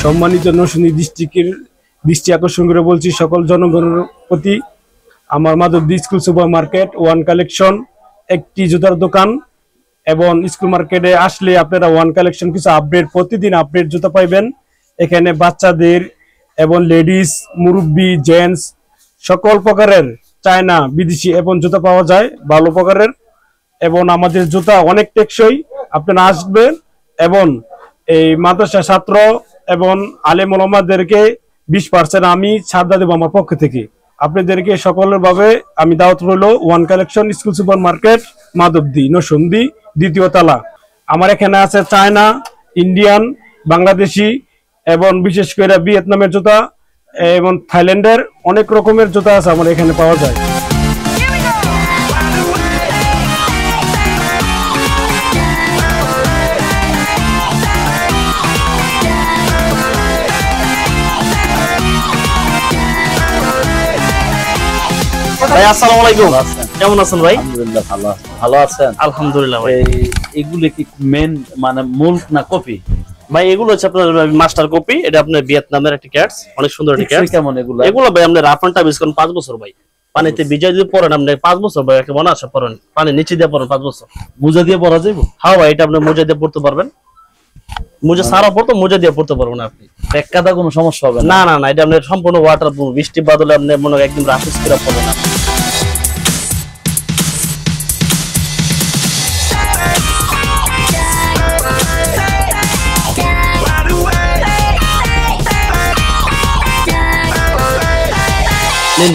সম্মানিত নরসিংদী ডিস্ট্রিক্টের দৃষ্টি আকর্ষণ করে বলছি সকল জনগণের প্রতি, আমার Madhabdi school super market one collection একটি জুতার দোকান, এবং স্কুল মার্কেটে আসলে আপনারা ওয়ান কালেকশন কিছু আপডেট, প্রতিদিন আপডেট জুতা পাইবেন। এখানে বাচ্চাদের এবং লেডিস, মুরব্বি, জেন্টস সকল প্রকারের চায়না, বিদেশি এবং জুতা পাওয়া যায় ভালো প্রকারের, এবং আমাদের জুতা অনেক টেকসই। আপনারা আসবেন এবং এই মাদ্রাসা ছাত্র এবং আলেম ওলামাদেরকে 20% আমি ছাড় দেবো আমার পক্ষ থেকে। আপনাদেরকে সকলের ভাবে আমি দাওয়াত রইল one collection school super market Madhabdi Narsingdi 2য় তলা। আমার এখানে আছে চায়না, ইন্ডিয়ান, বাংলাদেশি এবং বিশেষ করে ভিয়েতনামের জুতা এবং থাইল্যান্ডের অনেক রকমের জুতা আছে আমার এখানে পাওয়া যায়। ভাই আসসালামু আলাইকুম, কেমন আছেন ভাই? আলহামদুলিল্লাহ ভালো আছেন? আলহামদুলিল্লাহ ভাই। এগুলো কি মেন মানে মূল না কপি? ভাই এগুলো হচ্ছে আপনার মাস্টার কপি, এটা আপনার ভিয়েতনামের একটা ক্যাটস, অনেক সুন্দর একটা ক্যাটস। কেমন এগুলো? এগুলো ভাই আপনি রাফ এন্ড টাফ ইউজ করেন 5 বছর ভাই, পানিতে ভিজাই দিয়ে পরেন আপনি 5 বছর ভাই, একটা মনে আসে পরেন পানি নিচে দিয়ে পরেন 5 বছর। মোজা দিয়ে পরা যাবে? হ্যাঁ ভাই, এটা আপনি মোজা দিয়ে পড়তে পারবেন, মোজা সারা পড়তো মোজা দিয়ে পড়তে পারবেন আপনি, এক কাদা কোনো সমস্যা হবে না? না না, এটা আপনার সম্পূর্ণ ওয়াটার প্রুফ, বৃষ্টি বাদলে আপনি মনে একদম রাফ স্ক্রাব পাবেন না।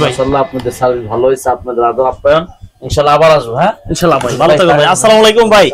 মাশাআল্লাহ, আপনাদের সার্ভিস ভালো হয়েছে, আপনাদের আদর আপ্যায়ন, ইনশাআল্লাহ আবার আসবো। হ্যাঁ ইনশাআল্লাহ ভাই, ভালো থাকবেন ভাই। আসসালামু আলাইকুম ভাই।